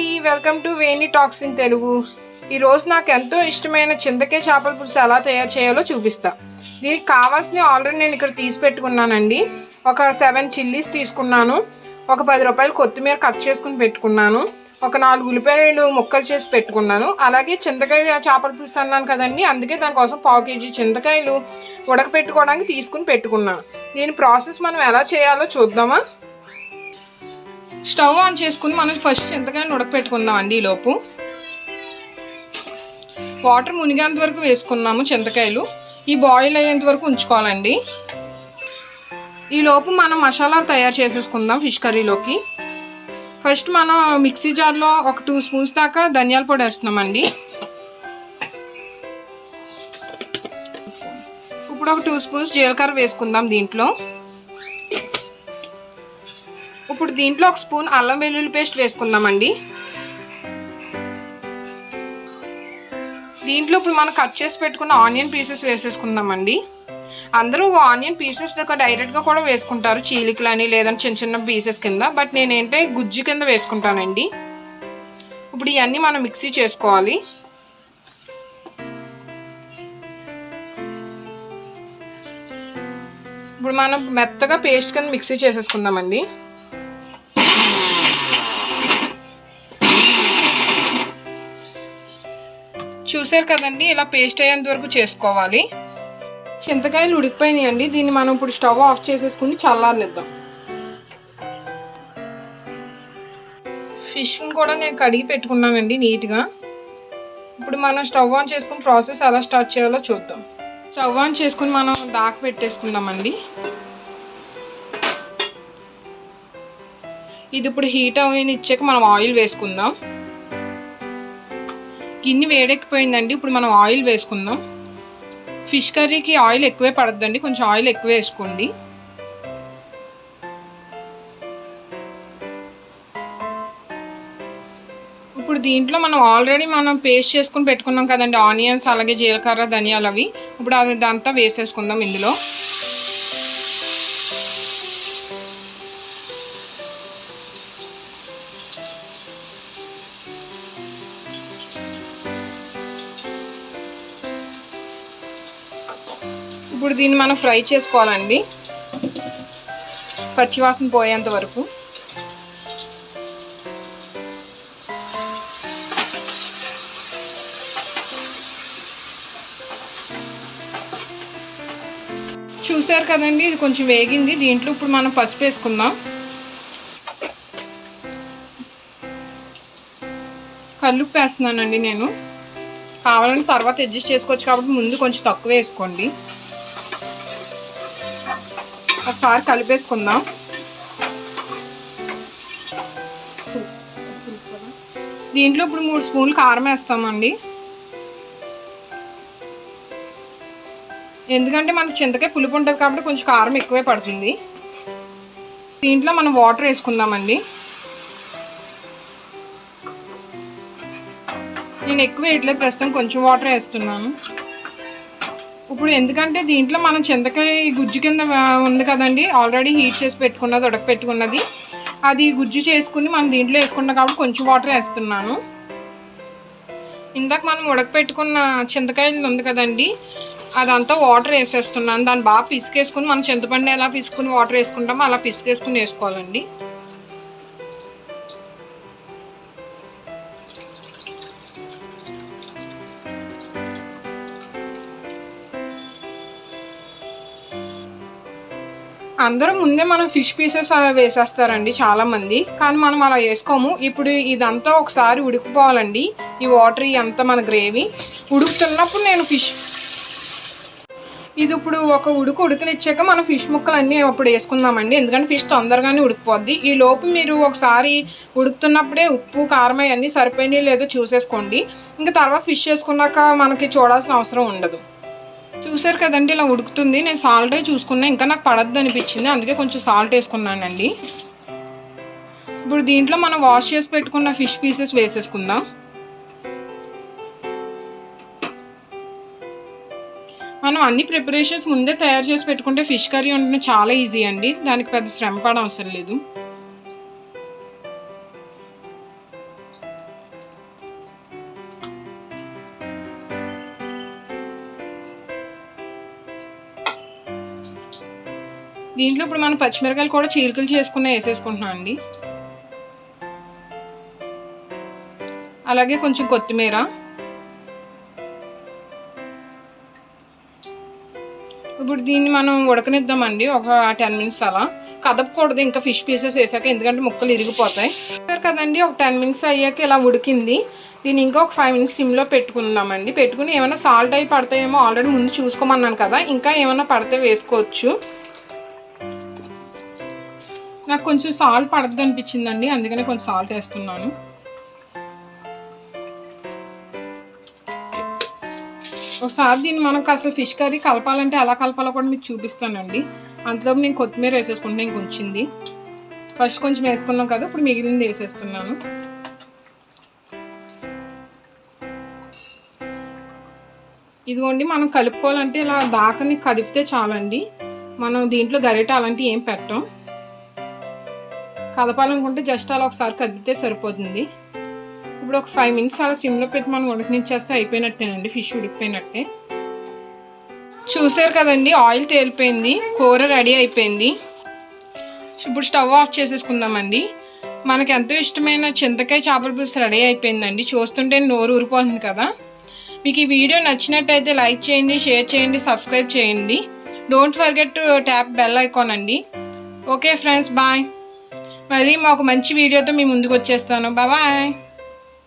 అండి, welcome to Veni talks in Telugu. ఈరోజు నాకు ఎంతో ఇష్టమైన చింతకాయ చేపల పులుసు ఎలా తయారు చేయాలో చూపిస్తా. దీనికి కావాల్సినవి ఆల్రెడీ నేను ఇక్కడ తీసి పెట్టుకున్నానండి. ఒక 7 చిల్లీస్ తీసుకున్నాను, ఒక 10 రూపాయలు కొత్తిమీర కట్ చేసుకుని పెట్టుకున్నాను, ఒక 4 ఉల్లిపాయలు ముక్కలు చేసి పెట్టుకున్నాను. అలాగే చింతకాయ చేపల పులుసు అన్నాను కదండి, అందుకే దానికోసం 1/2 కేజీ చింతకాయలు ఉడకపెట్టుకోవడానికి తీసుకుని పెట్టుకున్నాను. దీని ప్రాసెస్ మనం ఎలా చేయాలో చూద్దామా. స్టవ్ ఆన్ చేసుకుని మనం ఫస్ట్ చింతకాయలు ఉడకపెట్టుకుందాం అండి. ఈలోపు వాటర్ మునిగేంత వరకు వేసుకున్నాము. చింతకాయలు ఈ బాయిల్ అయ్యేంత వరకు ఉంచుకోవాలండి. ఈలోపు మనం మసాలాలు తయారు చేసేసుకుందాం ఫిష్ కర్రీలోకి. ఫస్ట్ మనం మిక్సీ జార్లో ఒక 2 స్పూన్స్ దాకా ధనియాల పొడి వేస్తున్నామండి. ఇప్పుడు ఒక 2 స్పూన్స్ జీలకర్ర వేసుకుందాం దీంట్లో. ఇప్పుడు దీంట్లో 1 స్పూన్ అల్లం వెల్లుల్లి పేస్ట్ వేసుకుందామండి. దీంట్లో ఇప్పుడు మనం కట్ చేసి పెట్టుకున్న ఆనియన్ పీసెస్ వేసేసుకుందామండి. అందరూ ఆనియన్ పీసెస్ దగ్గర డైరెక్ట్గా కూడా వేసుకుంటారు, చీలికలని లేదంటే చిన్న చిన్న పీసెస్ కింద. బట్ నేనేంటే గుజ్జు కింద వేసుకుంటానండి. ఇప్పుడు ఇవన్నీ మనం మిక్సీ చేసుకోవాలి. ఇప్పుడు మనం మెత్తగా పేస్ట్ కింద మిక్సీ చేసేసుకుందామండి. చూసారు కదండి, ఇలా పేస్ట్ అయ్యేంత వరకు చేసుకోవాలి. చింతకాయలు ఉడికిపోయినాయండి. దీన్ని మనం ఇప్పుడు స్టవ్ ఆఫ్ చేసేసుకుని చల్లారనిద్దాం. ఫిష్ని కూడా నేను కడిగి పెట్టుకున్నానండి నీట్గా. ఇప్పుడు మనం స్టవ్ ఆన్ చేసుకుని ప్రాసెస్ ఎలా స్టార్ట్ చేయాలో చూద్దాం. స్టవ్ ఆన్ చేసుకుని మనం దాకా పెట్టేసుకుందామండి. ఇది ఇప్పుడు హీట్ అవనిచ్చాక మనం ఆయిల్ వేసుకుందాం. గిన్నె వేడెక్కిపోయిందండి. ఇప్పుడు మనం ఆయిల్ వేసుకుందాం. ఫిష్ కర్రీకి ఆయిల్ ఎక్కువే పడద్దండి, కొంచెం ఆయిల్ ఎక్కువ వేసుకోండి. ఇప్పుడు దీంట్లో మనం ఆల్రెడీ పేస్ట్ చేసుకుని పెట్టుకున్నాం కదండి, ఆనియన్స్ అలాగే జీలకర్ర ధనియాలు అవి. ఇప్పుడు అదంతా వేసేసుకుందాం ఇందులో. ఇప్పుడు దీన్ని మనం ఫ్రై చేసుకోవాలండి, పచ్చివాసన పోయేంత వరకు. చూసారు కదండి, ఇది కొంచెం వేగింది. దీంట్లో ఇప్పుడు మనం పసుపు వేసుకుందాం. కల్లుప్పు వేస్తున్నానండి నేను. కావాలంటే తర్వాత అడ్జస్ట్ చేసుకోవచ్చు కాబట్టి ముందు కొంచెం తక్కువ వేసుకోండి. ఒకసారి కలిపేసుకుందాం. దీంట్లో ఇప్పుడు 3 స్పూన్లు కారం వేస్తామండి. ఎందుకంటే మనకు చింతకాయ పులుపు ఉంటుంది కాబట్టి కొంచెం కారం ఎక్కువే పడుతుంది. దీంట్లో మనం వాటర్ వేసుకుందామండి. నేను ఎక్కువ వేయట్లేదు, ప్రస్తుతం కొంచెం వాటర్ వేస్తున్నాను. ఇప్పుడు ఎందుకంటే దీంట్లో మనం చింతకాయ గుజ్జు కింద ఉంది కదండి, ఆల్రెడీ హీట్ చేసి పెట్టుకున్నది, ఉడకపెట్టుకున్నది, అది గుజ్జు చేసుకుని మనం దీంట్లో వేసుకున్నాం కాబట్టి కొంచెం వాటర్ వేస్తున్నాను. ఇందాక మనం ఉడకపెట్టుకున్న చింతకాయలు ఉంది కదండి, అదంతా వాటర్ వేసేస్తున్నాను. దాన్ని బాగా పిసికేసుకుని మనం చింతపండు ఎలా పిసుకుని వాటర్ వేసుకుంటామో అలా పిసికేసుకుని వేసుకోవాలండి. అందరూ ముందే మనం ఫిష్ పీసెస్ వేసేస్తారండి చాలామంది, కానీ మనం అలా వేసుకోము. ఇప్పుడు ఇదంతా ఒకసారి ఉడికిపోవాలండి. ఈ వాటర్ అంతా మన గ్రేవీ ఉడుకుతున్నప్పుడు నేను ఇది ఇప్పుడు ఒక ఉడకనిచ్చాక మనం ఫిష్ ముక్కలు అన్నీ అప్పుడు వేసుకుందామండి. ఎందుకంటే ఫిష్ తొందరగానే ఉడికిపోద్ది. ఈ లోపు మీరు ఒకసారి ఉడుకుతున్నప్పుడే ఉప్పు కారం అన్నీ సరిపోయినాయి లేదో చూసేసుకోండి. ఇంకా తర్వాత ఫిష్ వేసుకున్నాక మనకి చూడాల్సిన అవసరం ఉండదు. చూసారు కదండి, ఇలా ఉడుకుతుంది. నేను సాల్ట్ చూసుకున్నా, ఇంకా నాకు పడద్దు అనిపించింది, అందుకే కొంచెం సాల్ట్ వేసుకున్నానండి. ఇప్పుడు దీంట్లో మనం వాష్ చేసి పెట్టుకున్న ఫిష్ పీసెస్ వేసేసుకుందాం. మనం అన్ని ప్రిపరేషన్స్ ముందే తయారు చేసి పెట్టుకుంటే ఫిష్ కర్రీ వండడం చాలా ఈజీ అండి. దానికి పెద్ద శ్రమ పడ అవసరం లేదు. దీంట్లో ఇప్పుడు మనం పచ్చిమిరకాయలు కూడా చీలికలు చేసుకుని వేసేసుకుంటున్నాం అండి. అలాగే కొంచెం కొత్తిమీర, ఇప్పుడు దీన్ని మనం ఉడకనిద్దామండి ఒక 10 మినిట్స్ అలా. కదపకూడదు ఇంకా ఫిష్ పీసెస్ వేసాక, ఎందుకంటే ముక్కలు ఇరిగిపోతాయి కదండి. ఒక 10 మినిట్స్ అయ్యాక ఇలా ఉడికింది. దీన్ని ఇంకా ఒక 5 మినిట్స్ సిమ్లో పెట్టుకుందామండి. పెట్టుకుని ఏమైనా సాల్ట్ అయి పడతాయేమో ఆల్రెడీ ముందు చూసుకోమన్నాను కదా, ఇంకా ఏమైనా పడితే వేసుకోవచ్చు. నాకు కొంచెం సాల్ట్ పడద్దు అనిపించిందండి, అందుకనే కొంచెం సాల్ట్ వేస్తున్నాను. ఒకసారి దీన్ని మనకు అసలు ఫిష్ కర్రీ కలపాలంటే ఎలా కలపాలో కూడా మీకు చూపిస్తానండి. అంతలోపు నేను కొత్తిమీర వేసేసుకుంటే ఇంకొంచింది. ఫస్ట్ కొంచెం వేసుకున్నాం కదా, ఇప్పుడు మిగిలింది వేసేస్తున్నాను. ఇదిగోండి, మనం కలుపుకోవాలంటే ఇలా దాకని కదిపితే చాలండి. మనం దీంట్లో గరిట అలాంటివి ఏం పెట్టం. కదపాలనుకుంటే జస్ట్ అలా ఒకసారి కదిపితే సరిపోతుంది. ఇప్పుడు ఒక 5 మినిట్స్ అలా సిమ్లో పెట్టి మనం ఉడకనిచ్చేస్తే అయిపోయినట్టేనండి, ఫిష్ ఉడికిపోయినట్టే. చూసారు కదండి, ఆయిల్ తేలిపోయింది, కూర రెడీ అయిపోయింది. ఇప్పుడు స్టవ్ ఆఫ్ చేసేసుకుందామండి. మనకు ఎంతో ఇష్టమైన చింతకాయ చేపల పులుసు రెడీ అయిపోయిందండి. చూస్తుంటే నోరు ఊరిపోతుంది కదా. మీకు ఈ వీడియో నచ్చినట్టయితే లైక్ చేయండి, షేర్ చేయండి, సబ్స్క్రైబ్ చేయండి. Don't forget to tap bell icon అండి. Okay friends, bye. మరి మాకు మంచి వీడియోతో మీ ముందుకు వచ్చేస్తాను. బాయ్.